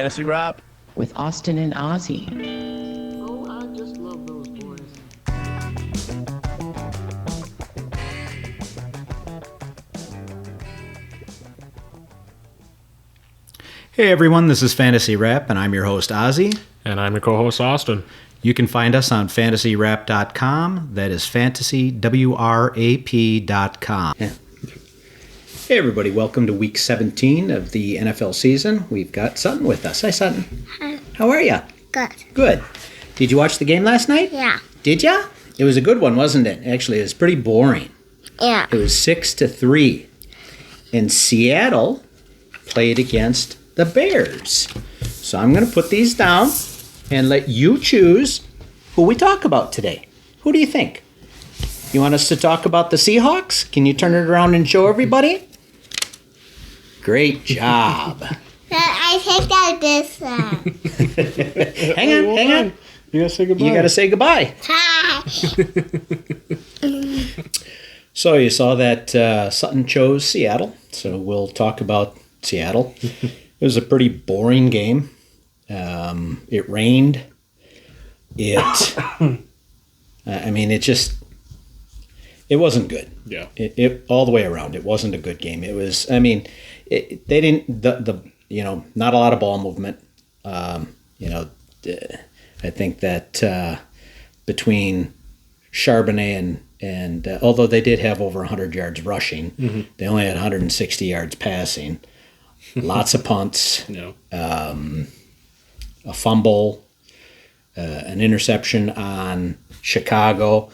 Fantasy Rap with Austin and Ozzy. Oh, I just love those boys. Hey everyone, this is Fantasy Rap, and I'm your host Ozzy. And I'm your co-host Austin. You can find us on fantasyrap.com. That is fantasywrap.com. Yeah. Hey everybody, welcome to week 17 of the NFL season. We've got Sutton with us. Hi Sutton. Hi. How are you? Good. Good. Did you watch the game last night? Yeah. Did ya? It was a good one, wasn't it? Actually, it was pretty boring. Yeah. It was 6-3. And Seattle played against the Bears. So I'm going to put these down and let you choose who we talk about today. Who do you think? You want us to talk about the Seahawks? Can you turn it around and show everybody? Great job. I take out this one. hang on. You gotta say goodbye. You got to say goodbye. Hi. So you saw that Sutton chose Seattle. So we'll talk about Seattle. It was a pretty boring game. It rained. It wasn't good. Yeah. It all the way around. It wasn't a good game. It was. Not a lot of ball movement. I think that between Charbonnet and although they did have over 100 yards rushing, they only had 160 yards passing. Lots of punts. No. A fumble, an interception on Chicago.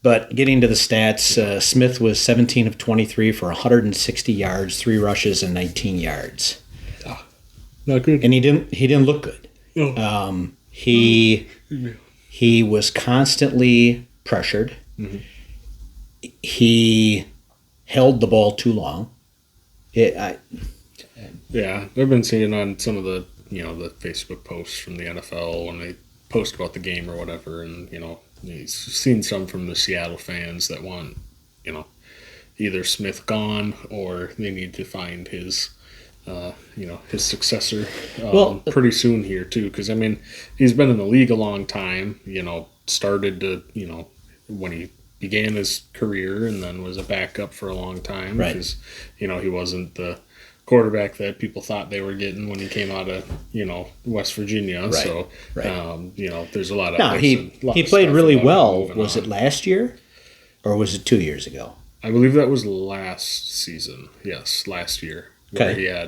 But getting to the stats, Smith was 17 of 23 for 160 yards, 3 rushes, and 19 yards. Not good. And he didn't look good. Oh. He was constantly pressured. Mm-hmm. He held the ball too long. Yeah, I've been seeing on some of the the Facebook posts from the NFL when they post about the game or whatever, and he's seen some from the Seattle fans that want either Smith gone or they need to find his his successor pretty soon here too, because he's been in the league a long time. Started to when he began his career and then was a backup for a long time because he wasn't the quarterback that people thought they were getting when he came out of West Virginia. Right. So there's a lot of he played really well. Was it last year or was it 2 years ago? I believe that was last season. Yes, last year. Okay.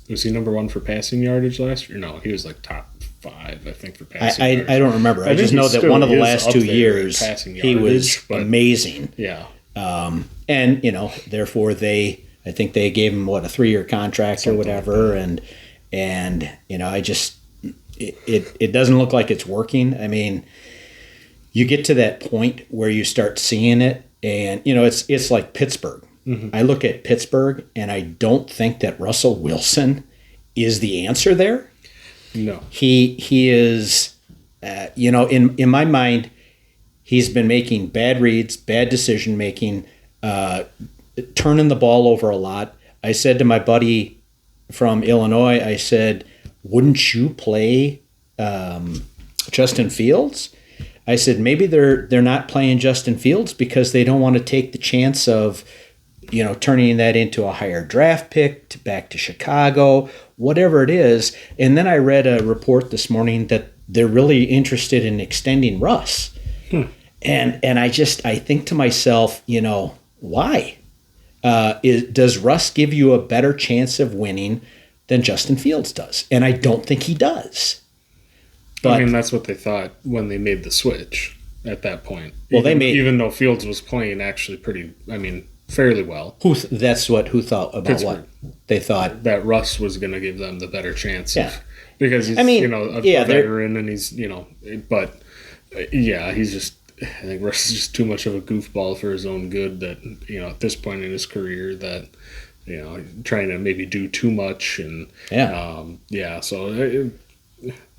Was he number 1 for passing yardage last year? No, he was like top 5, I think, for passing yardage. I don't remember. I just know that one of the last 2 years he was amazing. Yeah. And therefore I think they gave him a 3-year contract or whatever, and it doesn't look like it's working. You get to that point where you start seeing it, and it's like Pittsburgh. Mm-hmm. I look at Pittsburgh, and I don't think that Russell Wilson is the answer there. No, he is. In my mind, he's been making bad reads, bad decision making. Turning the ball over a lot. I said to my buddy from Illinois, I said, wouldn't you play Justin Fields? I said, maybe they're not playing Justin Fields because they don't want to take the chance of, turning that into a higher draft pick back to Chicago, whatever it is. And then I read a report this morning that they're really interested in extending Russ. And I think to myself, why? Does Russ give you a better chance of winning than Justin Fields does? And I don't think he does. But that's what they thought when they made the switch at that point. Well, even though Fields was playing actually fairly well. Who thought about Pittsburgh. What? They thought that Russ was going to give them the better chance. Yeah. Because he's, a veteran and he's, but he's just, I think Russ is just too much of a goofball for his own good that, at this point in his career that, trying to maybe do too much. And, so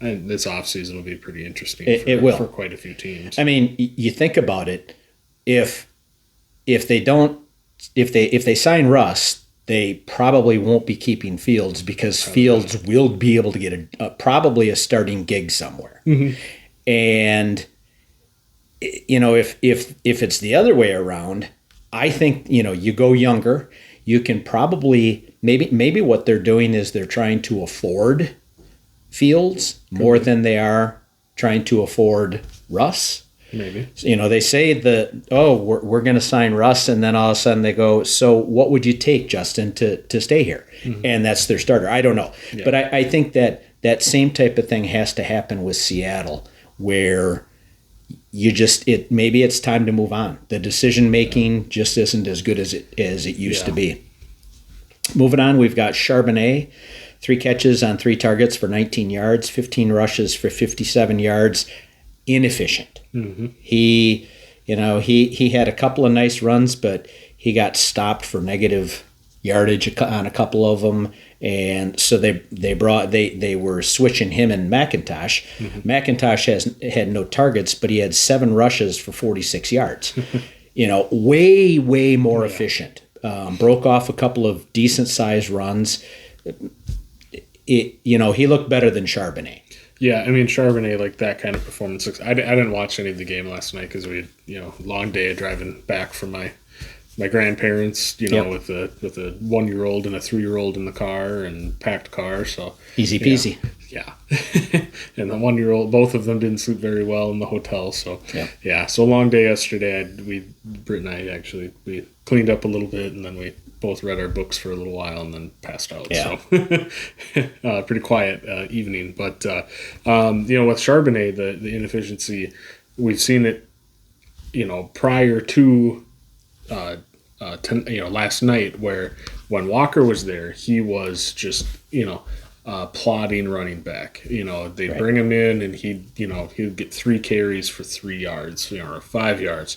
this offseason will be pretty interesting for quite a few teams. You think about it, if they sign Russ, they probably won't be keeping Fields because Fields will be able to get probably a starting gig somewhere. And if it's the other way around, I think you go younger. You can probably maybe what they're doing is they're trying to afford Fields more than they are trying to afford Russ. Maybe. They say we're going to sign Russ, and then all of a sudden they go, so what would you take, Justin, to stay here? And that's their starter. I don't know. Yeah. But I think that same type of thing has to happen with Seattle, where maybe it's time to move on. The decision making just isn't as good as it used to be. Moving on, we've got Charbonnet, 3 catches on 3 targets for 19 yards, 15 rushes for 57 yards. Inefficient. He had a couple of nice runs, but he got stopped for negative yardage on a couple of them, and so they were switching him and McIntosh. McIntosh had no targets, but he had 7 rushes for 46 yards. Way more efficient. Broke off a couple of decent sized runs. He looked better than Charbonnet. Yeah, I mean, Charbonnet, like that kind of performance. I didn't watch any of the game last night because we had, long day of driving back from my grandparents, with a 1-year-old and a 3-year-old in the car and packed car. So easy peasy. Yeah. And the 1-year-old, both of them didn't sleep very well in the hotel. So so long day yesterday. Britt and I actually, we cleaned up a little bit, and then we both read our books for a little while and then passed out. Yeah. So pretty quiet evening. But, with Charbonnet, the inefficiency, we've seen it, prior to, last night, where when Walker was there, he was just, plodding running back. They'd bring him in and he'd get 3 carries for 3 yards, or 5 yards,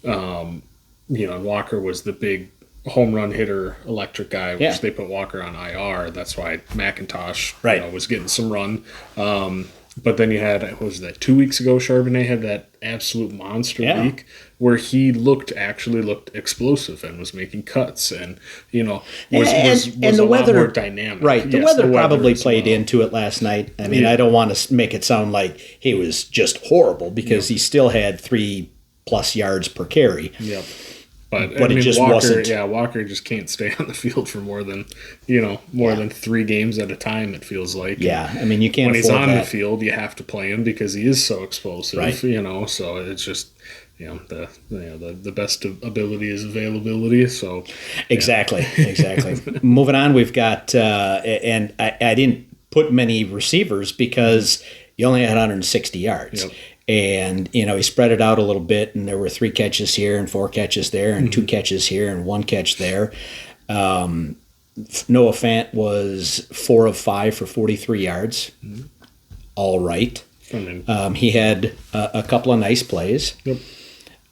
Walker was the big home run hitter, electric guy, which they put Walker on IR. That's why McIntosh was getting some run. But then you had, what was that, 2 weeks ago, Charbonnet had that absolute monster week where he looked explosive and was making cuts and, was a lot more dynamic. Right. The weather probably played into it last night. I mean, I don't want to make it sound like he was just horrible because he still had 3+ yards per carry. Yep. But it just Walker, wasn't. Yeah, Walker just can't stay on the field for more than 3 games at a time. It feels like. Yeah, I mean you can't. When he's on that. the field, you have to play him because he is so explosive. Right. So it's just the best ability is availability. So exactly. Moving on, we've got and I didn't put many receivers because he only had 160 yards. Yep. And, he spread it out a little bit, and there were 3 catches here and 4 catches there and 2 catches here and 1 catch there. Noah Fant was 4 of 5 for 43 yards. All right. He had a couple of nice plays. Yep.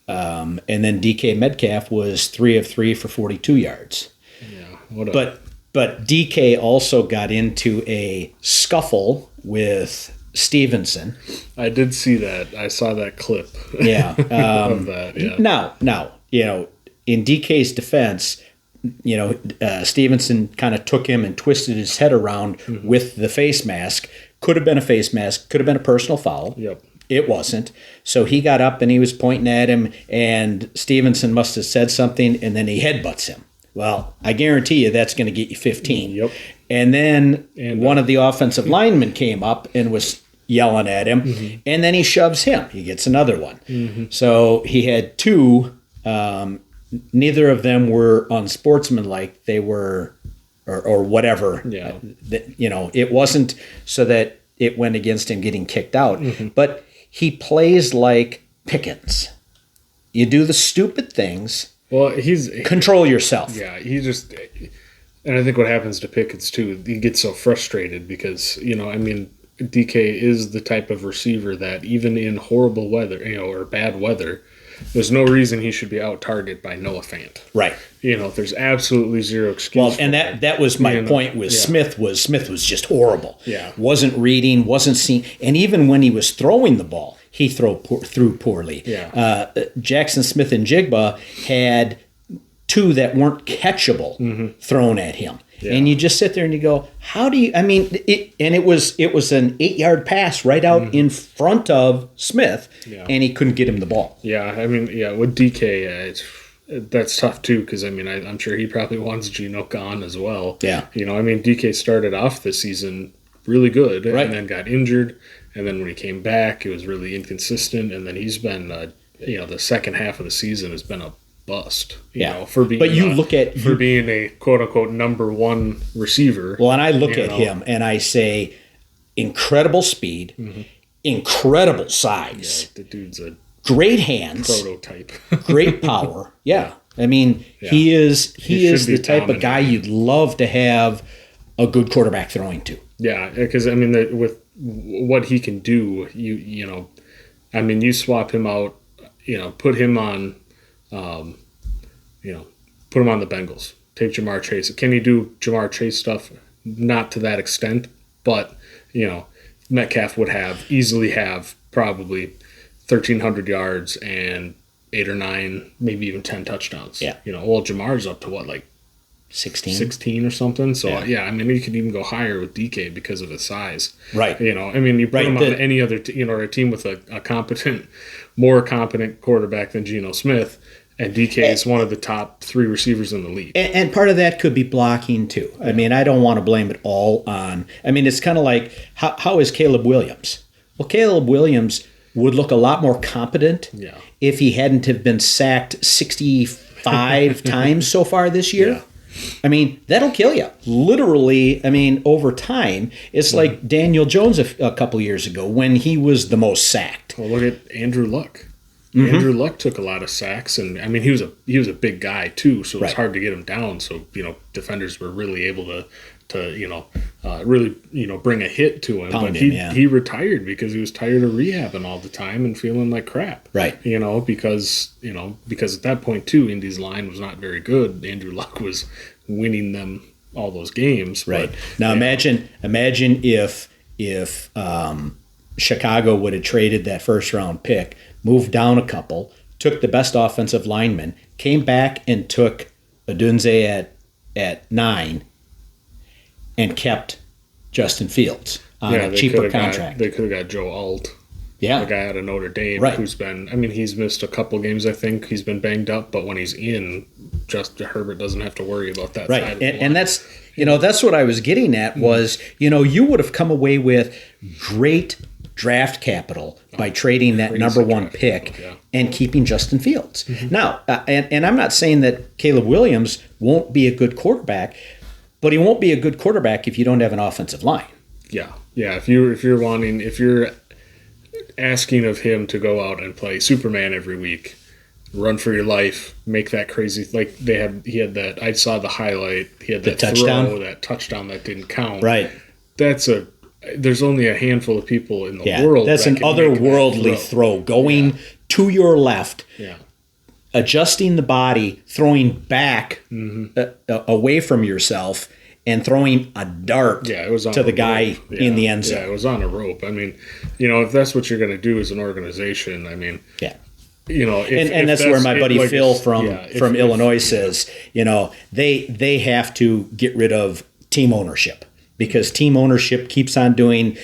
And then DK Metcalf was 3 of 3 for 42 yards. Yeah. But DK also got into a scuffle with Stevenson. I did see that. I saw that clip. Yeah. Of that. Yeah. Now, in DK's defense, Stevenson kind of took him and twisted his head around with the face mask. Could have been a face mask. Could have been a personal foul. Yep. It wasn't. So he got up and he was pointing at him, and Stevenson must have said something, and then he headbutts him. Well, I guarantee you that's going to get you 15. Yep. And then one of the offensive linemen came up and was yelling at him, and then he shoves him. He gets another one. So he had 2. Neither of them were unsportsmanlike. They were, or whatever. Yeah. It wasn't so that it went against him getting kicked out. But he plays like Pickens. You do the stupid things. Well, control yourself. Yeah, and I think what happens to Pickens too, he gets so frustrated because DK is the type of receiver that even in horrible weather, or bad weather, there's no reason he should be out targeted by Noah Fant. Right. There's absolutely zero excuse. Well, and that was my point with Smith was just horrible. Yeah. Wasn't reading, wasn't seeing, and even when he was throwing the ball, he threw poorly. Yeah. Jackson Smith and Jigba had two that weren't catchable thrown at him. Yeah. And you just sit there and you go, how do you, I mean, it was an 8-yard pass right out in front of Smith, and he couldn't get him the ball. Yeah, I mean, with DK, that's tough too, because I mean, I'm sure he probably wants Geno gone as well. Yeah. You know, I mean, DK started off the season really good, Right. and then got injured, and then when he came back, it was really inconsistent, and then he's been, the second half of the season has been a bust. You know, for being, but you look at for being a quote unquote number one receiver. Well, and I look at him and I say, incredible speed, incredible size, The dude's a great hands, prototype. great power. Yeah. I mean, he is should be the type of guy dominating. you'd love to have a good quarterback throwing to. Yeah, because I mean, with what he can do, you swap him out, put him on, put him on the Bengals. Take Jamar Chase. Can he do Jamar Chase stuff? Not to that extent, but Metcalf would easily have probably 1,300 yards and 8 or 9, maybe even 10 touchdowns. Yeah. Well, Jamar's up to what, like 16 or something. So Yeah. I mean, you could even go higher with DK because of his size. Right. I mean, you put him on any other, a team with a more competent quarterback than Geno Smith, and DK is one of the top 3 receivers in the league. And part of that could be blocking too. I mean, I don't want to blame it all on. I mean, it's kind of like how is Caleb Williams? Well, Caleb Williams would look a lot more competent if he hadn't have been sacked 65 times so far this year. Yeah. I mean, that'll kill you. Literally, I mean, over time, it's like Daniel Jones a couple years ago when he was the most sacked. Well, look at Andrew Luck. Andrew Luck took a lot of sacks, and I mean, he was a big guy too, so it was hard to get him down. So defenders were really able to bring a hit to him. Pound But him, he retired because he was tired of rehabbing all the time and feeling like crap. Right. Because at that point too, Indy's line was not very good. Andrew Luck was winning them all those games. Right. But, Now imagine if Chicago would have traded that first round pick, moved down a couple, took the best offensive lineman, came back and took Odunze at 9, and kept Justin Fields on a cheaper contract. They could have got Joe Alt. Yeah. The guy out of Notre Dame Right. he's missed a couple games, I think. He's been banged up, but when he's in, Herbert doesn't have to worry about that Right. side of the line. And that's what I was getting at was, you would have come away with great draft capital by trading that number 1 draft pick capital, and keeping Justin Fields. Now, and I'm not saying that Caleb Williams won't be a good quarterback, but he won't be a good quarterback if you don't have an offensive line. Yeah. If you're asking of him to go out and play Superman every week, run for your life, make that crazy, like he had that, I saw the highlight, he had that touchdown that didn't count. Right. There's only a handful of people in the Yeah. world That's that an can make that otherworldly throw going to your left. Yeah. Adjusting the body, throwing back away from yourself, and throwing a dart It was on to the a guy rope. in the end zone. Yeah, it was on a rope. I mean, if that's what you're going to do as an organization, I mean, Yeah. if That's where my buddy Phil from if Illinois says, they have to get rid of team ownership because team ownership keeps on doing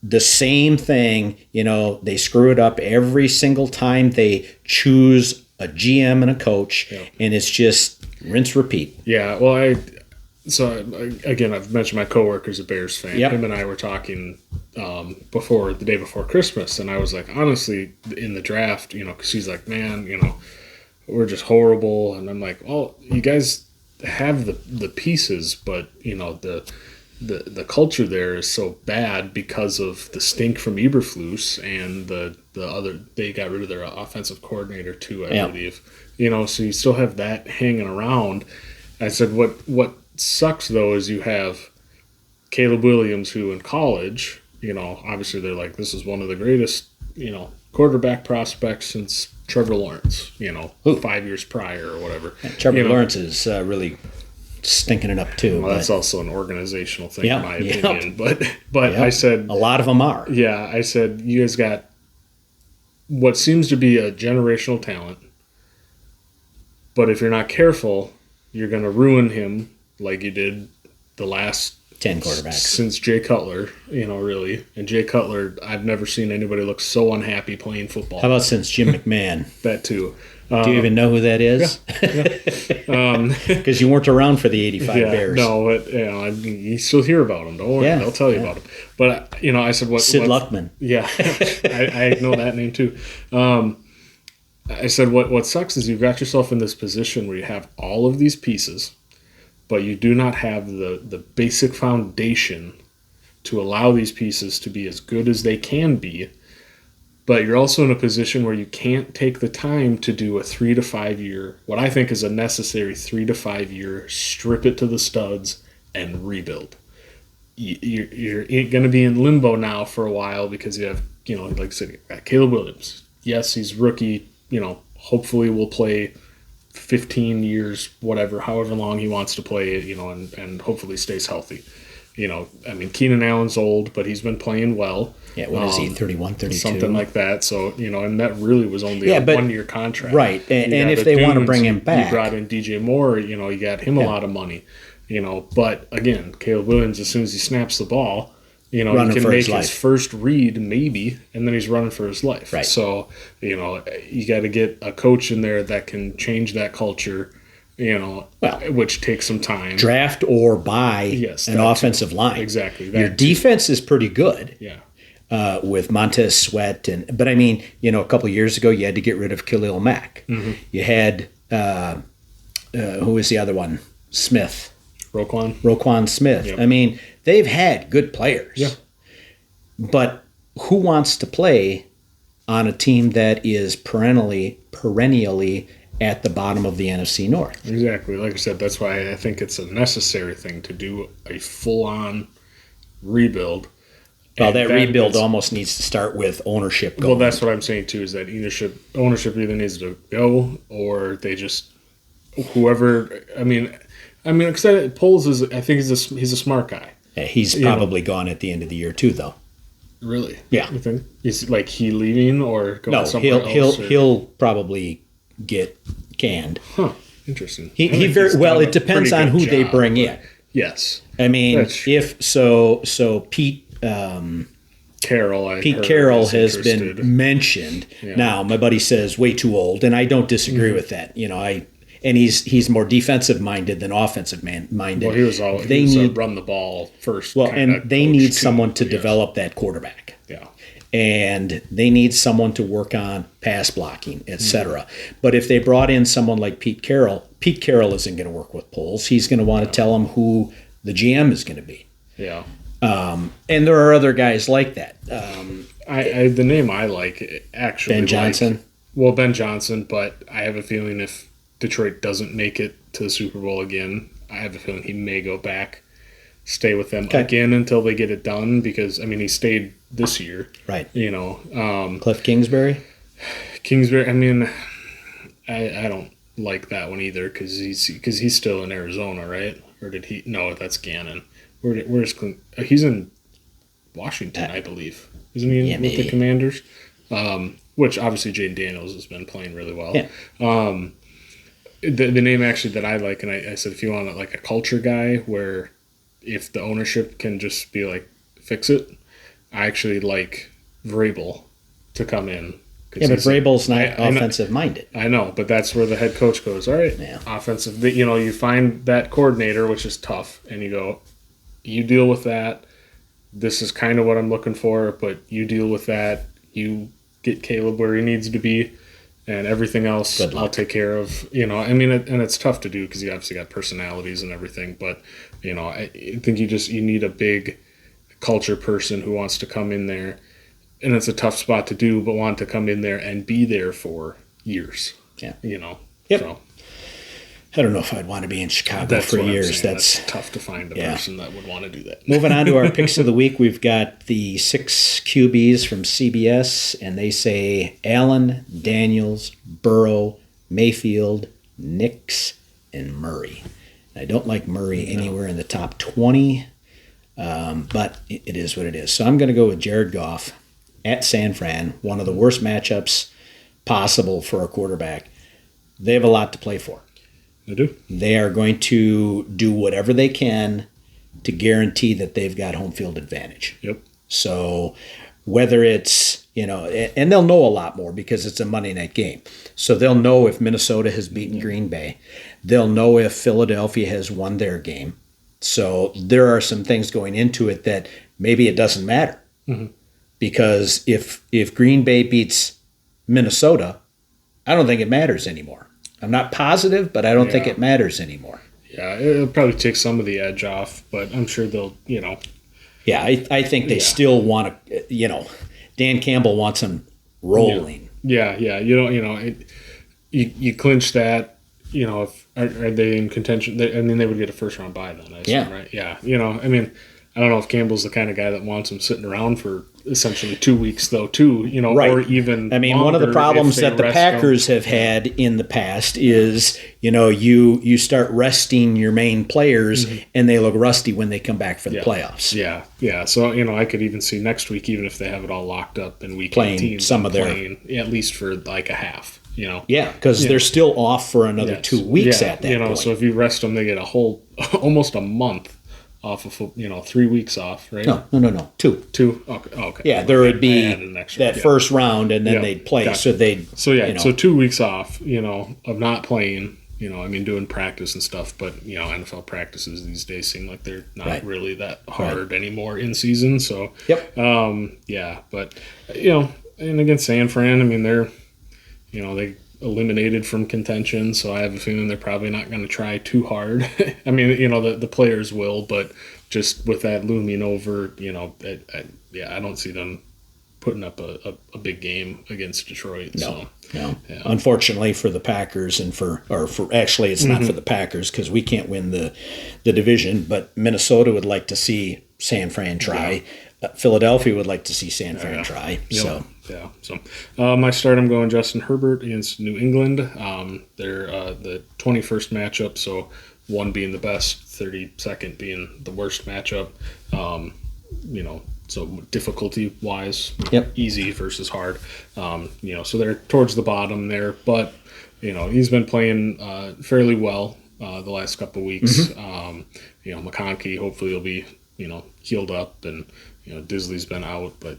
the same thing. They screw it up every single time they choose a GM and a coach, and it's just rinse repeat. Yeah, well, again, I've mentioned my coworker's a Bears fan. Yep. Him and I were talking the day before Christmas, and I was like, honestly, in the draft, because he's like, man, we're just horrible, and I'm like, well, you guys have the pieces, but the culture there is so bad because of the stink from Eberflus and the other. They got rid of their offensive coordinator too, I believe. So you still have that hanging around. I said, what sucks though is you have Caleb Williams, who in college, obviously they're like, this is one of the greatest, quarterback prospects since Trevor Lawrence, 5 years prior or whatever. Trevor Lawrence is really stinking it up too. Well, that's also an organizational thing, in my Yep. opinion. But I said, a lot of them are. yeah, I said, you guys got what seems to be a generational talent, But if you're not careful, you're going to ruin him like you did the last 10 quarterbacks. Since Jay Cutler, really. And Jay Cutler, I've never seen anybody look so unhappy playing football. How about since Jim McMahon? That too. Do you even know who that is? Because you weren't around for the 85 Bears. No, but you still hear about them. Don't worry, they'll tell you about them. But I said, Sid Luckman. Yeah, I know that name too. I said, what sucks is you've got yourself in this position where you have all of these pieces, but you do not have the basic foundation to allow these pieces to be as good as they can be. But you're also in a position where you can't take the time to do a 3 to 5 year, what I think is a necessary 3 to 5 year, strip it to the studs and rebuild. You're going to be in limbo now for a while because you have, like I said, Caleb Williams. Yes, he's rookie, hopefully will play 15 years, whatever, however long he wants to play, and hopefully stays healthy. Keenan Allen's old, but he's been playing well. Yeah, what is he, 31, 32? Something like that. So, and that really was only a 1 year contract. Right, and if they want to bring him back. You brought in DJ Moore, you got him a lot of money. But again, Caleb Williams, as soon as he snaps the ball, he can make his first read maybe, and then he's running for his life. Right. So, you got to get a coach in there that can change that culture, which takes some time. Draft or buy an offensive line. Exactly. Your defense is pretty good. Yeah. With Montez Sweat. But I mean, a couple of years ago, you had to get rid of Khalil Mack. Mm-hmm. You had, who was the other one? Smith. Roquan Smith. Yep. I mean, they've had good players. Yeah. But who wants to play on a team that is perennially at the bottom of the NFC North? Exactly. Like I said, that's why I think it's a necessary thing to do a full-on rebuild. Well, that rebuild almost needs to start with ownership going. Well, that's what I'm saying, too, is that ownership either needs to go or they just – whoever – I mean, because Poles is – I think he's a smart guy. Yeah, he's probably gone at the end of the year, too, though. Really? Yeah. You think? Is he leaving or going somewhere else? He'll probably get canned. Huh. Interesting. He very well. It depends on who they bring in. Yes. I mean, if so, Pete Carroll has been mentioned. Yeah. Now, my buddy says way too old, and I don't disagree with that. And he's more defensive minded than offensive minded. Well, he was a run the ball first. Well, and they need someone to develop that quarterback. Yeah. And they need someone to work on pass blocking, etc. Mm-hmm. But if they brought in someone like Pete Carroll isn't going to work with Poles. He's going to want to tell him who the GM is going to be. Yeah. And there are other guys like that. The name I like actually Ben Johnson. Ben Johnson, but I have a feeling if Detroit doesn't make it to the Super Bowl again, I have a feeling he may go back, stay with them again until they get it done because, he stayed this year. Right. Cliff Kingsbury? I don't like that one either because he's still in Arizona, right? Or did he? No, that's Gannon. Where's Clint? He's in Washington, I believe. Isn't he with the Commanders? Which obviously Jaden Daniels has been playing really well. Yeah. The name actually that I like, and I said if you want like a culture guy where if the ownership can just be like, fix it, I actually like Vrabel to come in. Yeah, but Vrabel's not offensive minded. I know, but that's where the head coach goes, all right, offensive. You find that coordinator, which is tough, and you go, you deal with that. This is kind of what I'm looking for, but you deal with that. You get Caleb where he needs to be. And everything else, I'll take care of. And it's tough to do because you obviously got personalities and everything. But I think you need a big culture person who wants to come in there, and it's a tough spot to do, but want to come in there and be there for years. Yeah, Yep. So, I don't know if I'd want to be in Chicago for years. That's tough to find a person that would want to do that. Moving on to our picks of the week, we've got the 6 QBs from CBS, and they say Allen, Daniels, Burrow, Mayfield, Nix, and Murray. I don't like Murray anywhere in the top 20, but it is what it is. So I'm going to go with Jared Goff at San Fran, one of the worst matchups possible for a quarterback. They have a lot to play for. They do. They are going to do whatever they can to guarantee that they've got home field advantage. Yep. So whether it's, and they'll know a lot more because it's a Monday night game. So they'll know if Minnesota has beaten Green Bay. They'll know if Philadelphia has won their game. So there are some things going into it that maybe it doesn't matter. Mm-hmm. Because if Green Bay beats Minnesota, I don't think it matters anymore. I'm not positive, but I don't think it matters anymore. Yeah, it'll probably take some of the edge off, but I'm sure they'll, Yeah, I think they still want to, Dan Campbell wants them rolling. Yeah. You clinch that, if are they in contention? They would get a first round bye then, I assume, right? Yeah. I don't know if Campbell's the kind of guy that wants them sitting around for essentially 2 weeks, though, too, right. Or even. One of the problems that the Packers have had in the past is, you start resting your main players and they look rusty when they come back for the playoffs. Yeah. So, I could even see next week, even if they have it all locked up in week playing 18, some of their. At least for like a half. Yeah, because they're still off for another 2 weeks at that point. So if you rest them, they get a whole, almost a month off of, 3 weeks off, right? No. 2. 2? Okay. Yeah, there would be that first round, and then they'd play. Gotcha. So so 2 weeks off, of not playing, doing practice and stuff, but, NFL practices these days seem like they're not really that hard anymore in season, so. Yep. But, and against San Fran, they're, they eliminated from contention, so I have a feeling they're probably not going to try too hard. The players will, but just with that looming over, I don't see them putting up a big game against Detroit. No. Yeah. Unfortunately for the Packers actually it's not for the Packers because we can't win the division, but Minnesota would like to see San Fran try. Philadelphia would like to see San Fran try. Yep. So. Yeah. So my start, I'm going Justin Herbert against New England. They're the 21st matchup, so 1 being the best, 32nd being the worst matchup. So difficulty-wise, easy versus hard. So they're towards the bottom there, but he's been playing fairly well the last couple of weeks. McConkey hopefully will be healed up, and Disley's been out, but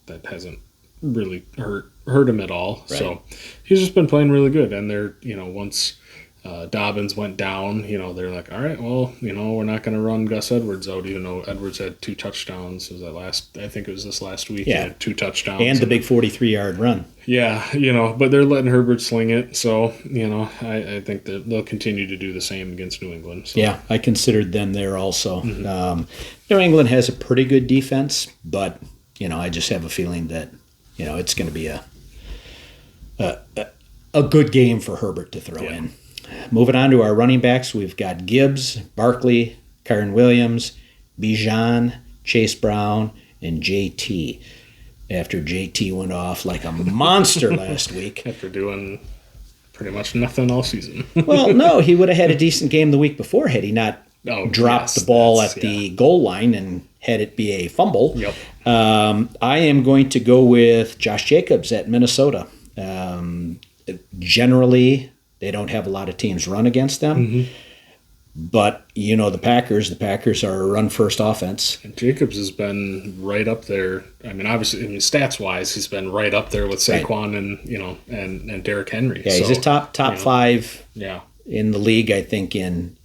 that hasn't really hurt him at all. Right. So he's just been playing really good, and they're once Dobbins went down, they're like, all right, well, we're not going to run Gus Edwards out, even though Edwards had 2 touchdowns. I think it was this last week. Yeah. He had 2 touchdowns. And the big 43-yard run. Yeah, but they're letting Herbert sling it. So, I think that they'll continue to do the same against New England. So. Yeah, I considered them there also. New England has a pretty good defense, but, I just have a feeling that, it's going to be a good game for Herbert to throw in. Moving on to our running backs, we've got Gibbs, Barkley, Kyren Williams, Bijan, Chase Brown, and JT. After JT went off like a monster last week. After doing pretty much nothing all season. Well, no, he would have had a decent game the week before had he not dropped the ball at the goal line and had it be a fumble. Yep. I am going to go with Josh Jacobs at Minnesota. Generally, they don't have a lot of teams run against them. But, the Packers are a run-first offense. And Jacobs has been right up there. Obviously, stats-wise, he's been right up there with Saquon and Derrick Henry. Yeah, he's a top 5 Yeah. in the league, I think, in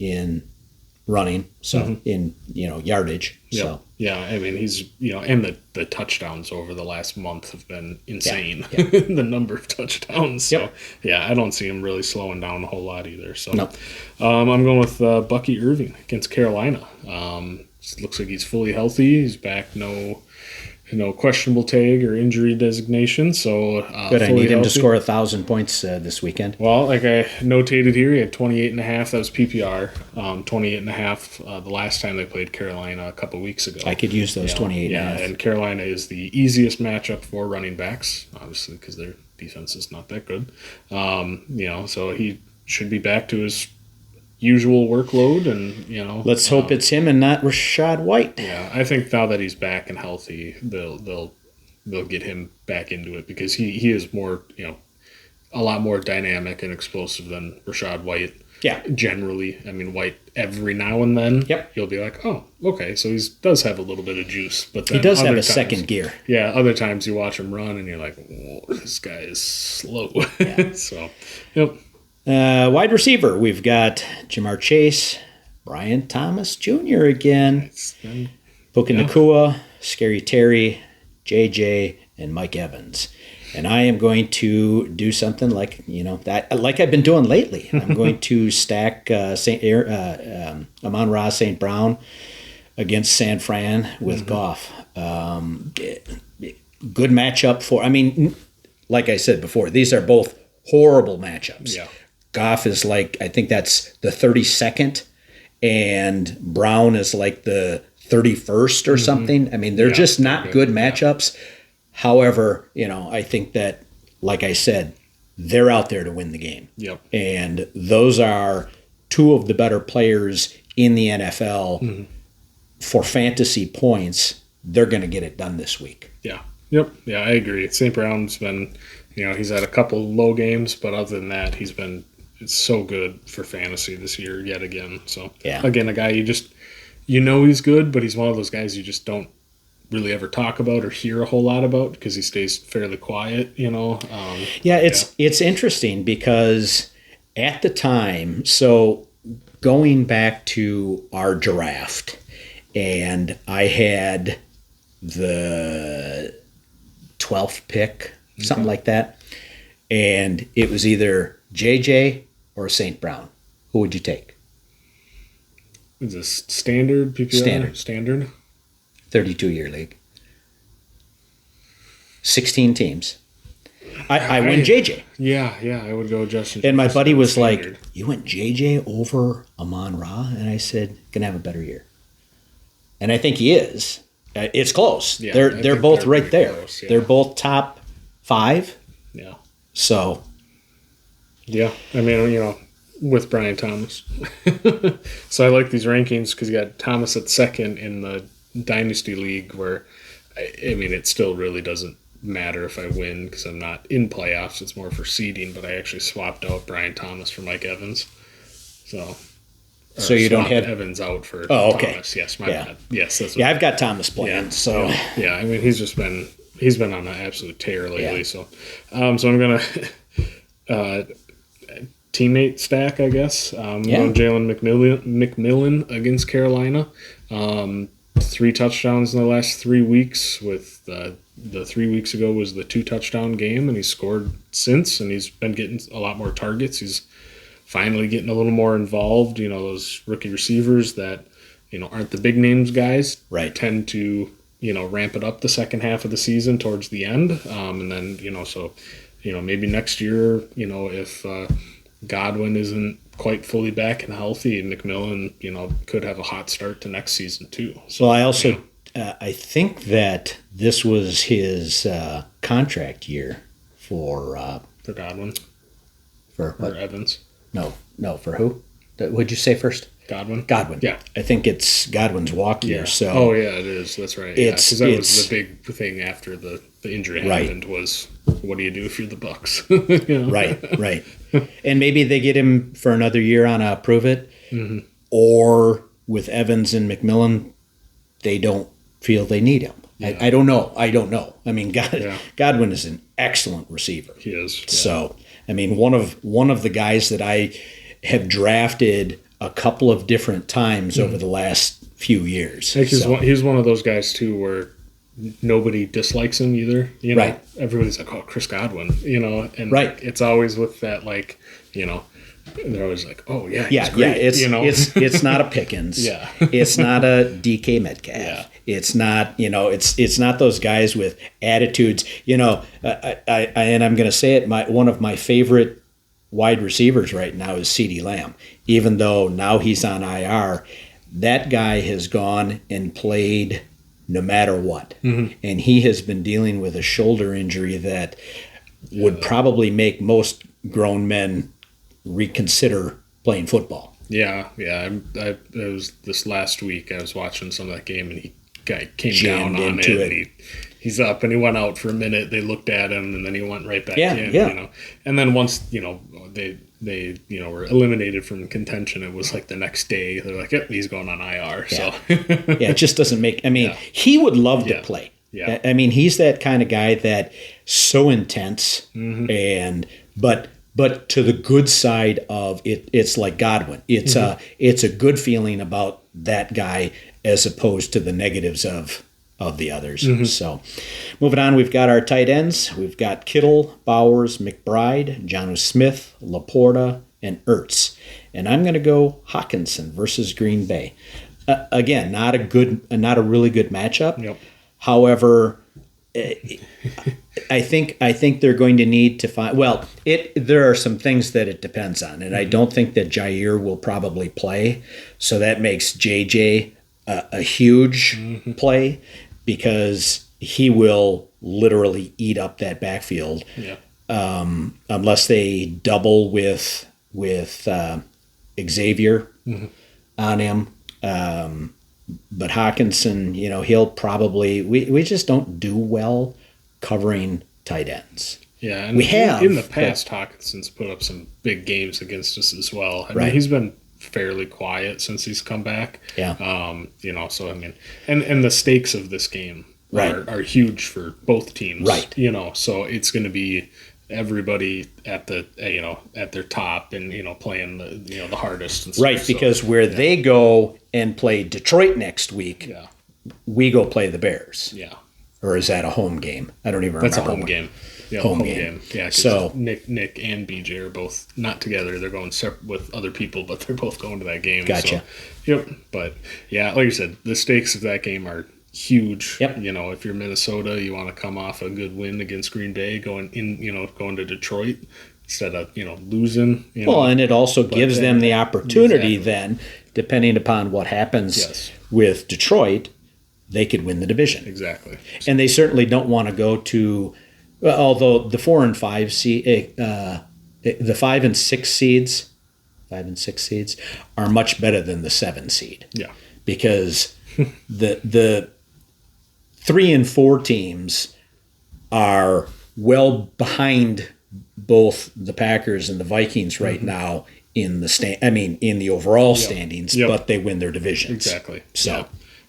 running, so in yardage. Yep. So yeah, he's and the touchdowns over the last month have been insane. The number of touchdowns. So I don't see him really slowing down a whole lot either. So I'm going with Bucky Irving against Carolina. Looks like he's fully healthy. He's back. No questionable tag or injury designation. So good. I need him to score 1,000 points this weekend. Well, like I notated here, he had 28.5. That was PPR. 28.5 the last time they played Carolina a couple weeks ago. I could use those 28.5. Yeah, and Carolina is the easiest matchup for running backs, obviously because their defense is not that good. So he should be back to his usual workload, and let's hope it's him and not Rashad White. Yeah, I think now that he's back and healthy, they'll get him back into it because he is more a lot more dynamic and explosive than Rashad White. Yeah. Generally, I mean, White every now and then. Yep. You'll be like, oh, okay, so he does have a little bit of juice, but then He does have other a times- second gear. Yeah, other times you watch him run and you're like, whoa, this guy is slow. So, yep. Wide receiver, we've got Jamar Chase, Brian Thomas Jr. again, It's been, Puka Nakua, Scary Terry, JJ, and Mike Evans. And I am going to do something like I've been doing lately. I'm going to stack Amon-Ra St. Brown against San Fran with Goff. Good matchup for. I mean, like I said before, these are both horrible matchups. Yeah. Goff is like, I think that's the 32nd, and Brown is like the 31st or something. I mean, they're just not good matchups. However, I think that, like I said, they're out there to win the game. Yep. And those are two of the better players in the NFL for fantasy points. They're going to get it done this week. Yeah. Yep. Yeah, I agree. St. Brown's been, he's had a couple low games, but other than that, it's so good for fantasy this year yet again. So, again, a guy he's good, but he's one of those guys you just don't really ever talk about or hear a whole lot about because he stays fairly quiet, It's interesting because at the time, so going back to our draft, and I had the 12th pick, something like that, and it was either JJ or St. Brown. Who would you take? Is this standard PPR? Standard. 32-year league. 16 teams. I went JJ. Yeah, I would go Justin. And my buddy was standard. like, you went JJ over Amon-Ra? And I said, gonna have a better year. And I think he is. It's close. Yeah, they're both right pretty there. close, yeah. They're both top 5. Yeah. So. Yeah, I mean, with Brian Thomas. So I like these rankings because you got Thomas at second in the Dynasty League where, I mean, it still really doesn't matter if I win because I'm not in playoffs. It's more for seeding, but I actually swapped out Brian Thomas for Mike Evans. So you don't swapped have Evans out for okay. Thomas. Yes, my bad. Yes, that's what Yeah, I've got Thomas playing. yeah. I mean, he's been on an absolute tear lately. Yeah. So I'm gonna teammate stack, I guess. Going Jalen McMillan against Carolina. 3 touchdowns in the last 3 weeks. With the 3 weeks ago was the 2 touchdown game, and he's scored since, and he's been getting a lot more targets. He's finally getting a little more involved. Those rookie receivers that aren't the big names guys, right, tend to ramp it up the second half of the season towards the end, and then maybe next year if Godwin isn't quite fully back and healthy, McMillan, could have a hot start to next season too. So I also, I think that this was his contract year for Godwin. For what? Or Evans. No, for who? What'd you say first? Godwin. Yeah. I think it's Godwin's walk year. So. Oh yeah, it is. That's right. Because that was the big thing after the injury happened was, what do you do if you're the Bucks? Right. And maybe they get him for another year on a prove it, or with Evans and McMillan, they don't feel they need him. Yeah. I don't know. I mean, Godwin is an excellent receiver. He is. Yeah. So, I mean, one of the guys that I have drafted a couple of different times over the last few years. He's one of those guys too where nobody dislikes him either. Right. Everybody's like, oh, Chris Godwin, and right. It's always with that, like, they're always like, oh yeah, he's yeah, great, it's not a Pickens. Yeah. It's not a DK Metcalf. Yeah. It's not, it's not those guys with attitudes. And I'm going to say it. One of my favorite wide receivers right now is CeeDee Lamb. Even though now he's on IR, that guy has gone and played no matter what, and he has been dealing with a shoulder injury that would probably make most grown men reconsider playing football. Yeah. It was this last week. I was watching some of that game, and he came Jammed down on it. into And he's up and he went out for a minute. They looked at him and then he went right back in. Yeah. You know, and then once they were eliminated from contention, it was like the next day they're like, yep, he's going on IR. Yeah. So Yeah, it just doesn't make. I mean, he would love to play. Yeah. I mean, he's that kind of guy that so intense and but to the good side of it, it's like Godwin. It's a good feeling about that guy as opposed to the negatives of the others. So moving on, we've got our tight ends. We've got Kittle, Bowers, McBride, Jonnu Smith, Laporta, and Ertz. And I'm going to go Hawkinson versus Green Bay. Again, not a really good matchup. Yep. However, I think they're going to need to find. Well, there are some things that it depends on, and I don't think that Jair will probably play. So that makes JJ a huge play because he will literally eat up that backfield. yeah. Unless they double with Xavier on him. But Hawkinson, he'll probably we just don't do well covering tight ends. Yeah, and we have in the past. Hawkinson's put up some big games against us as well. I mean, Right. he's been fairly quiet since he's come back. Yeah. So I mean, and the stakes of this game are huge for both teams. Right. So it's going to be everybody at the at their top and playing the hardest and stuff. Right, because where they go and play Detroit next week, we go play the Bears. Yeah. Or is that a home game? I don't even remember. That's a home game. Yeah, Home game. Yeah, 'cause So Nick and BJ are both not together. They're going separate with other people, but they're both going to that game. Gotcha. So, yep. But yeah, like you said, the stakes of that game are huge. Yep. If you're Minnesota, you want to come off a good win against Green Bay, going to Detroit instead of losing. Well, and it also gives then- them the opportunity Exactly. then, depending upon what happens Yes. with Detroit, they could win the division. Exactly. And they certainly don't want to go to, although the 4 and 5 seed, the 5 and 6 seeds, are much better than the 7 seed. Yeah. Because the 3 and 4 teams are well behind both the Packers and the Vikings right now in the in the overall standings, Yep. but they win their divisions. Exactly. So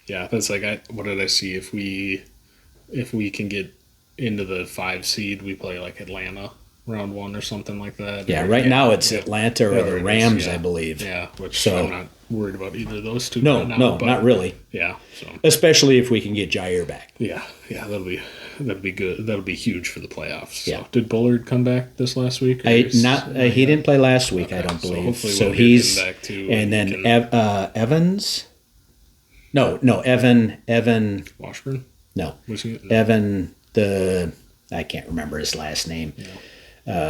yeah, that's like what did I see? If we can get into the 5 seed, we play like Atlanta round 1 or something like that. yeah, right now it's Atlanta or Yeah, the right, Rams, yeah. I believe. Yeah, which So- I'm not worried about either of those two. No, right now, no, but not really. Yeah, so Especially if we can get Jair back. yeah, that'll be good. That'll be huge for the playoffs. Yeah. So, did Bullard come back this last week? or He is- didn't play last week, I Okay, don't so believe. hopefully So we'll get he's him back too, and and then he can- Evans. No, Evan. Washburn. No, Was he? No. Evan. I can't remember his last name.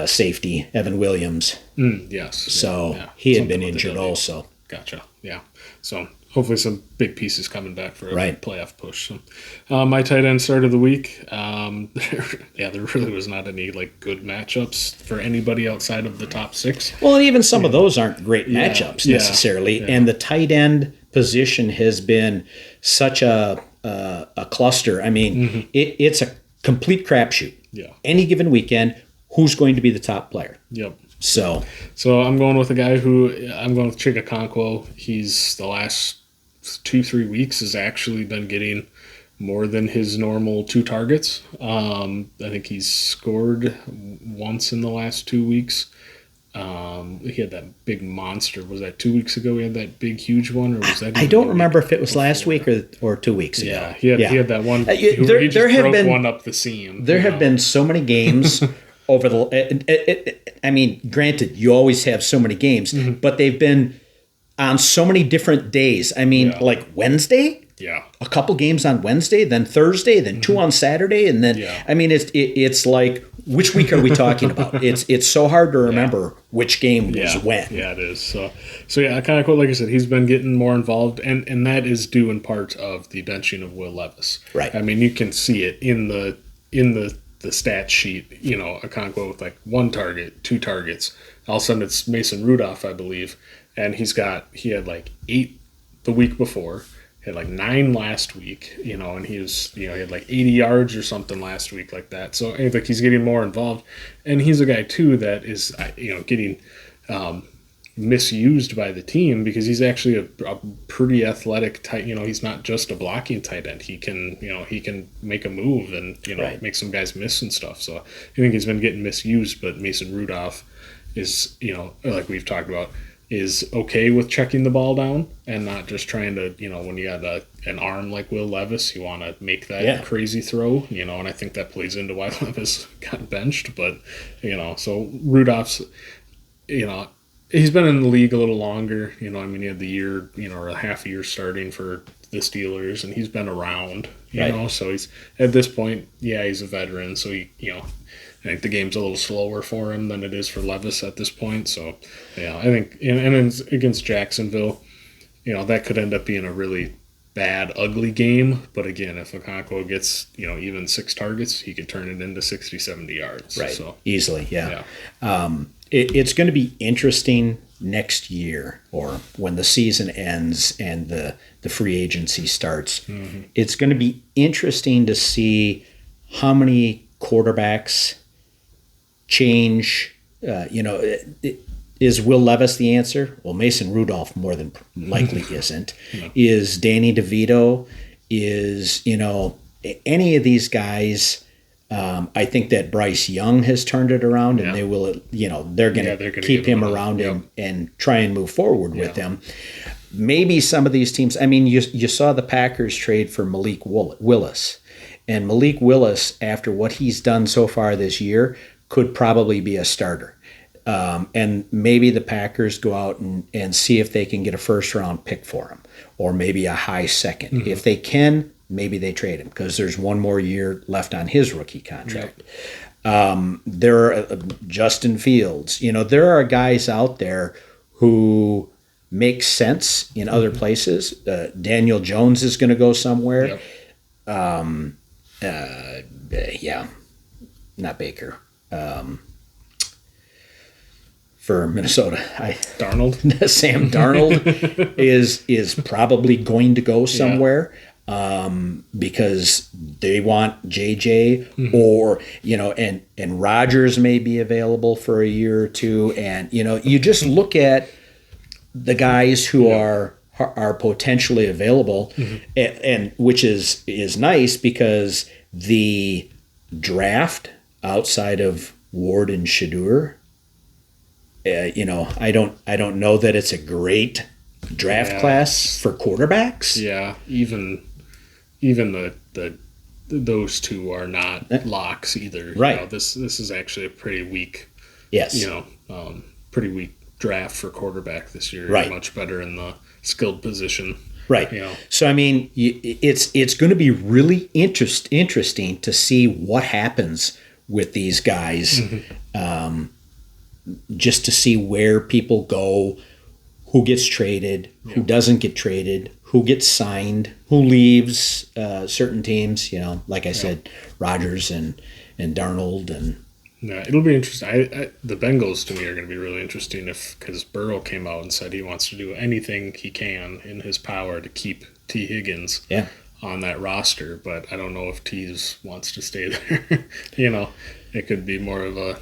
Safety Evan Williams. Yes. So yeah, he had something been with the injured W. also. Gotcha. Yeah. So hopefully some big pieces coming back for a Right. playoff push. So, my tight end start of the week. There really was not any good matchups for anybody outside of the top 6. Well, and even some of those aren't great matchups Yeah. necessarily. Yeah. And the tight end position has been such a cluster. I mean, it's a complete crapshoot. Yeah. Any given weekend, who's going to be the top player? Yep. So So I'm going with a guy I'm going with Chigakonkwo. He's the last 2-3 weeks has actually been getting more than his normal 2 targets. I think he's scored once in the last 2 weeks. He had that big monster. Was that 2 weeks ago? He had that big, huge one, or was that? I even don't the remember week if it was last week or 2 weeks ago. Yeah, he had that one. There- where he just there have broke been- one up the seam. There have been so many games over the. I mean, granted, you always have so many games, but they've been on so many different days. I mean, Yeah. like Wednesday, Yeah. a couple games on Wednesday, then Thursday, then 2 on Saturday, and then Yeah. I mean, it's like which week are we talking about? It's so hard to remember which game was when. Yeah, it is. So yeah, kind of cool. Like I said, he's been getting more involved, and that is due in part of the benching of Will Levis. Right. I mean, you can see it in the stat sheet. Okonkwo with 1 target, 2 targets. All of a sudden, it's Mason Rudolph, I believe, and he had 8 the week before. Had like 9 last week, and he was, he had like 80 yards or something last week like that. So like he's getting more involved, and he's a guy too that is, getting misused by the team because he's actually a pretty athletic tight. He's not just a blocking tight end. He can make a move and Right. make some guys miss and stuff. So I think he's been getting misused. But Mason Rudolph is, like we've talked about, is okay with checking the ball down and not just trying to, when you have an arm like Will Levis, you want to make that crazy throw, and I think that plays into why Levis got benched. But, so Rudolph's, he's been in the league a little longer, he had the year, or a half year starting for the Steelers, and he's been around, so he's, at this point, he's a veteran, so I think the game's a little slower for him than it is for Levis at this point. So, I think, and against Jacksonville, that could end up being a really bad, ugly game. But again, if Okonkwo gets, even 6 targets, he could turn it into 60, 70 yards. Right. So, easily, yeah. It's going to be interesting next year, or when the season ends and the free agency starts. Mm-hmm. It's going to be interesting to see how many quarterbacks change. Is Will Levis the answer? Well, Mason Rudolph more than likely isn't. No. Is Danny DeVito? Is any of these guys? I think that Bryce Young has turned it around, and they will. They're going to keep him around and try and move forward with them. Maybe some of these teams. I mean, you saw the Packers trade for Malik Willis, and Malik Willis, after what he's done so far this year, could probably be a starter. And maybe the Packers go out and see if they can get a first-round pick for him, or maybe a high second. Mm-hmm. If they can, maybe they trade him because there's one more year left on his rookie contract. Yep. There are Justin Fields. There are guys out there who make sense in other places. Daniel Jones is going to go somewhere. Yep. Not Baker. For Minnesota, Darnold. Sam Darnold is probably going to go somewhere because they want JJ, mm-hmm. or and Rodgers may be available for a year or two, and you just look at the guys who are potentially available, mm-hmm. and which is nice because the draft outside of Ward and Shadur. I don't know that it's a great draft class for quarterbacks. Yeah, even the those two are not locks either. Right. This is actually a pretty weak. Yes. Pretty weak draft for quarterback this year. Right. Much better in the skilled position. Right. So I mean, it's going to be really interesting to see what happens with these guys. Mm-hmm. Just to see where people go, who gets traded, who doesn't get traded, who gets signed, who leaves certain teams. Like I said, Rodgers and Darnold and. Yeah, it'll be interesting. The Bengals to me are going to be really interesting because Burrow came out and said he wants to do anything he can in his power to keep T. Higgins on that roster, but I don't know if Tease wants to stay there. It could be more of a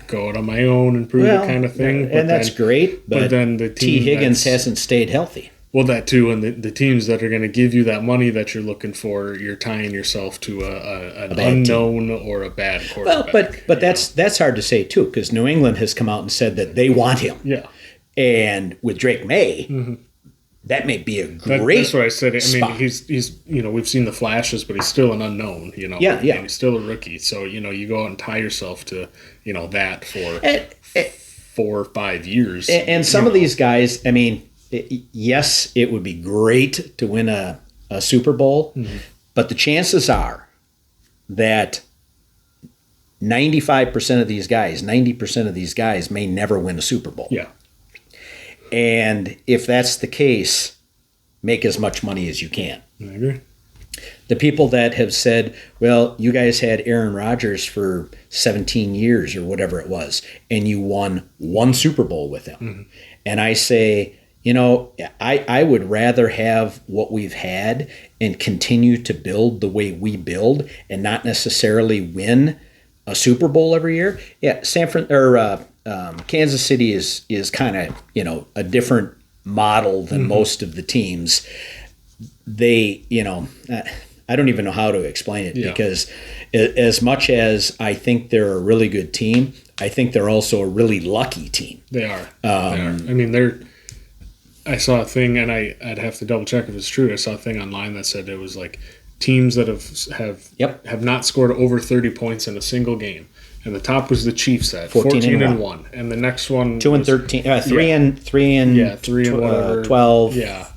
go out on my own and prove it kind of thing. And that's great, but then the T. Higgins hasn't stayed healthy. Well, that too, and the teams that are going to give you that money that you're looking for, you're tying yourself to an unknown team. Or a bad quarterback. Well, but that's hard to say too, because New England has come out and said that they want him. Yeah. And with Drake May, mm-hmm. that may be a great. That's what I said. Spot. I mean, he's we've seen the flashes, but he's still an unknown. Yeah. And he's still a rookie. So you go out and tie yourself to that for 4 or 5 years. And some of these guys, I mean, yes, it would be great to win a Super Bowl, mm-hmm. but the chances are that 90% of these guys may never win a Super Bowl. Yeah. And if that's the case, make as much money as you can. I agree. The people that have said, well, you guys had Aaron Rodgers for 17 years or whatever it was, and you won one Super Bowl with him. Mm-hmm. And I say, You know, I would rather have what we've had and continue to build the way we build and not necessarily win a Super Bowl every year. Yeah, Kansas City is kind of, you know, a different model than most of the teams. They, you know, I don't even know how to explain it because as much as I think they're a really good team, I think they're also a really lucky team. They are. They are. I mean, I saw a thing, and I'd have to double check if it's true. I saw a thing online that said it was like teams that have not scored over 30 points in a single game. And the top was the Chiefs at 14 and 1. And the next one 2 and 13, 3 and 12. Yeah.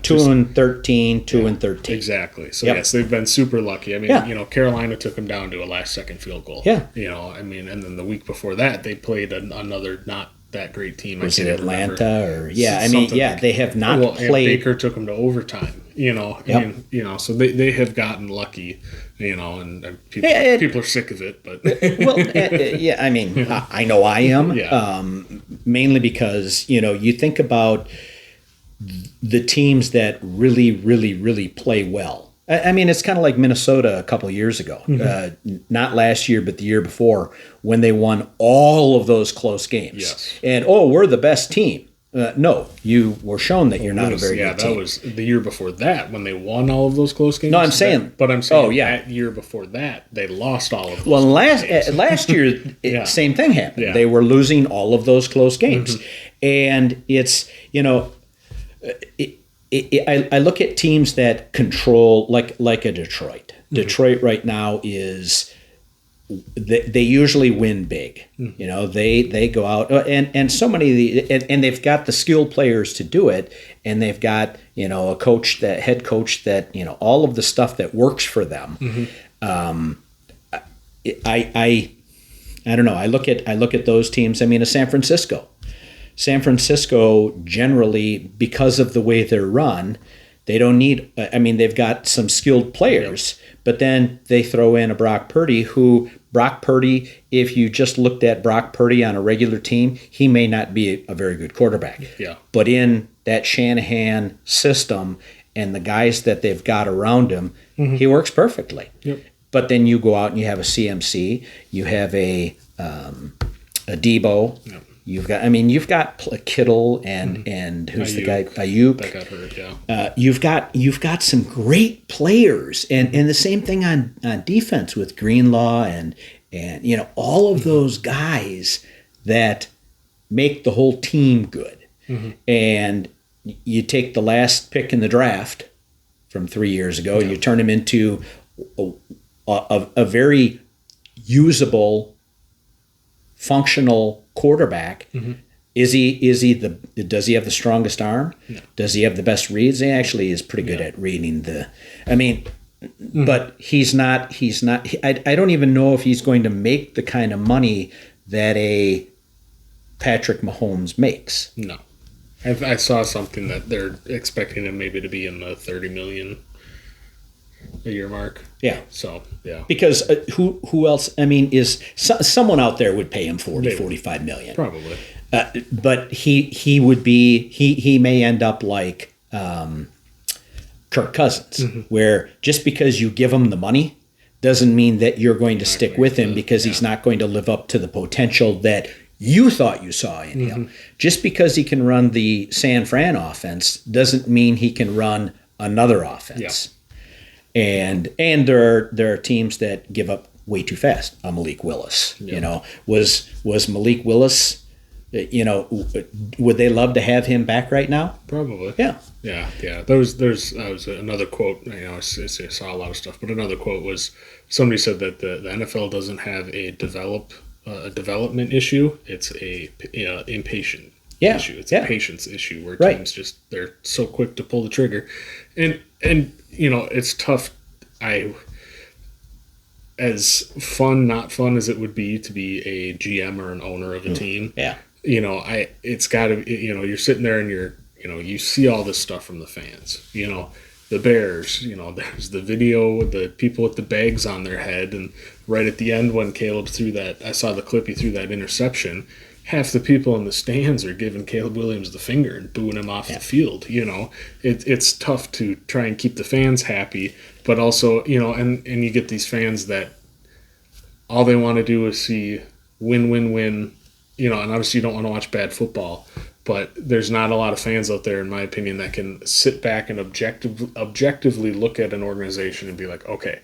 2 and 13, 2 and 13. Exactly. So yes, they've been super lucky. I mean, you know, Carolina took them down to a last second field goal. Yeah. You know, I mean, and then the week before that they played another not that great team. Was it Atlanta or I mean, they have not played. Baker took them to overtime. You know, I mean, you know, so they have gotten lucky. You know, and people are sick of it, but I mean, I know I am. Mainly because, you know, you think about the teams that really, really, really play well. I mean, it's kind of like Minnesota a couple of years ago, not last year, but the year before, when they won all of those close games. Yes. And we're the best team. No, you were shown that you're not a very good team. Yeah, that was the year before that when they won all of those close games. No, I'm saying. That year before that, they lost all of those games. Last year, same thing happened. Yeah. They were losing all of those close games. And it's, you know, I look at teams that control, like a Detroit. Detroit right now is... They usually win big. You know, they go out and so many of and they've got the skilled players to do it, and they've got, you know, head coach that, you know, all of the stuff that works for them. I don't know. I look at those teams. I mean, San Francisco generally, because of the way they're run, they don't need. I mean, they've got some skilled players, but then they throw in a Brock Purdy, if you just looked at Brock Purdy on a regular team, he may not be a very good quarterback. Yeah. But in that Shanahan system and the guys that they've got around him, he works perfectly. Yep. But then you go out and you have a CMC, you have a Debo. Yep. You've got Kittle and who's the guy? Ayuk. That got hurt, yeah. You've got some great players, and the same thing on defense with Greenlaw and you know, all of those guys that make the whole team good. And you take the last pick in the draft from 3 years ago, and you turn him into a very usable, functional quarterback. Does he have the strongest arm? No. Does he have the best reads? He actually is pretty good at reading but he's not I don't even know if he's going to make the kind of money that a Patrick Mahomes makes. No. I saw something that they're expecting him maybe to be in the 30 million a year mark. Yeah. So, yeah. Because who else? I mean, someone out there would pay him 45 million. Probably. But he would be he may end up like Kirk Cousins, where just because you give him the money doesn't mean that you're going to stick with him, because he's not going to live up to the potential that you thought you saw in him. Just because he can run the San Fran offense doesn't mean he can run another offense. Yeah. And there are teams that give up way too fast. Malik Willis, you know, was Malik Willis, you know, would they love to have him back right now? Probably. Yeah. Yeah. There's another quote. You know, I saw a lot of stuff, but another quote was somebody said that the NFL doesn't have a development issue. It's a impatient issue. It's a patience issue where teams they're so quick to pull the trigger, and you know, it's tough. As not fun as it would be to be a GM or an owner of a team. Yeah. You know, it's got to, you know, you're sitting there and you see all this stuff from the fans. You know, the Bears, you know, there's the video with the people with the bags on their head, and right at the end when Caleb threw that, I saw the clip, he threw that interception, half the people in the stands are giving Caleb Williams the finger and booing him off the field. It's tough to try and keep the fans happy, but also, and you get these fans that all they want to do is see win, win, win, and obviously you don't want to watch bad football, but there's not a lot of fans out there, in my opinion, that can sit back and objectively look at an organization and be like, okay,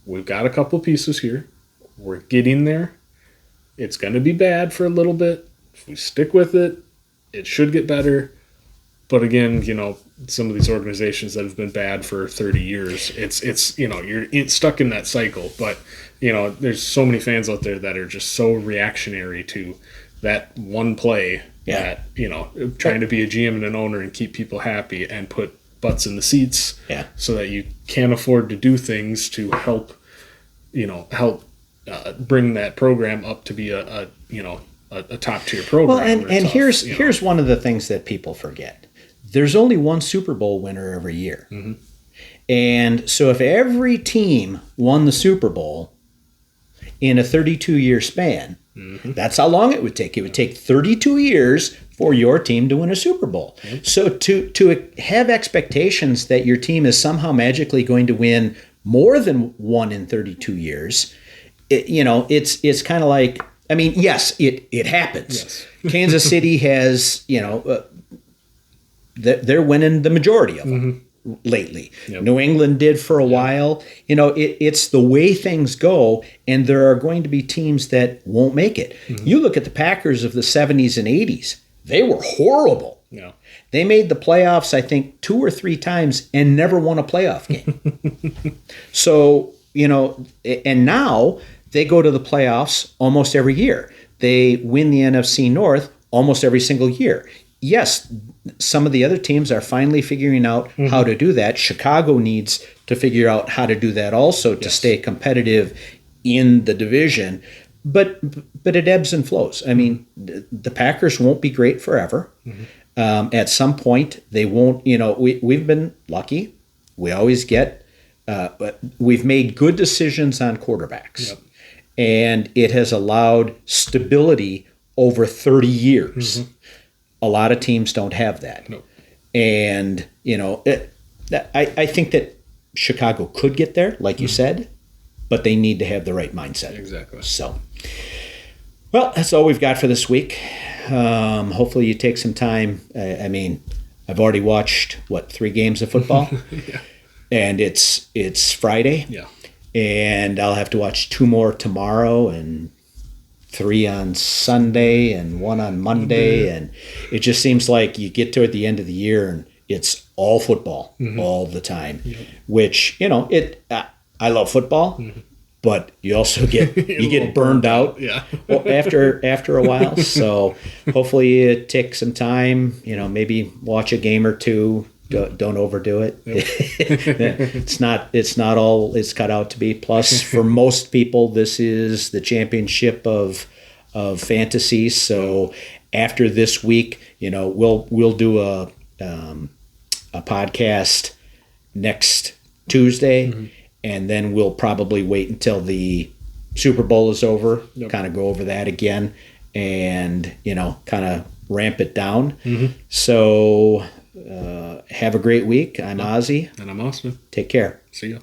we've got a couple pieces here. We're getting there. It's going to be bad for a little bit. If we stick with it, it should get better. But again, some of these organizations that have been bad for 30 years, you're stuck in that cycle. But, there's so many fans out there that are just so reactionary to that one play that, trying to be a GM and an owner and keep people happy and put butts in the seats so that you can't afford to do things to help bring that program up to be a top tier program. Well, and here's one of the things that people forget. There's only one Super Bowl winner every year. Mm-hmm. And so if every team won the Super Bowl in a 32-year span, mm-hmm. that's how long it would take. It would take 32 years for your team to win a Super Bowl. Mm-hmm. So to have expectations that your team is somehow magically going to win more than one in 32 years, it's kind of like, yes, it happens. Yes. Kansas City has, they're winning the majority of them mm-hmm. lately. Yep. New England did for a while. It's the way things go, and there are going to be teams that won't make it. Mm-hmm. You look at the Packers of the 70s and 80s. They were horrible. Yeah. They made the playoffs, I think, 2 or 3 times and never won a playoff game. So, and now they go to the playoffs almost every year. They win the NFC North almost every single year. Yes, some of the other teams are finally figuring out mm-hmm. how to do that. Chicago needs to figure out how to do that also to stay competitive in the division. But it ebbs and flows. The Packers won't be great forever. Mm-hmm. At some point, they won't. We've been lucky. We always get. We've made good decisions on quarterbacks. Yep. And it has allowed stability over 30 years. Mm-hmm. A lot of teams don't have that. Nope. And, I think that Chicago could get there, like mm-hmm. you said, but they need to have the right mindset. Exactly. So, well, that's all we've got for this week. Hopefully you take some time. I've already watched, 3 games of football? Yeah. And it's Friday. Yeah. And I'll have to watch 2 more tomorrow and 3 on Sunday and 1 on Monday. Mm-hmm. And it just seems like you get toward the end of the year and it's all football mm-hmm. all the time, yep. which, I love football, mm-hmm. but you also get burned out after a while. So hopefully you take some time, maybe watch a game or 2. Don't overdo it. Yep. It's not all it's cut out to be. Plus, for most people, this is the championship of fantasy. So after this week, we'll do a podcast next Tuesday, mm-hmm. and then we'll probably wait until the Super Bowl is over, yep. kind of go over that again, and kind of ramp it down. Mm-hmm. So. Have a great week. I'm Ozzy. And I'm Austin. Take care. See ya.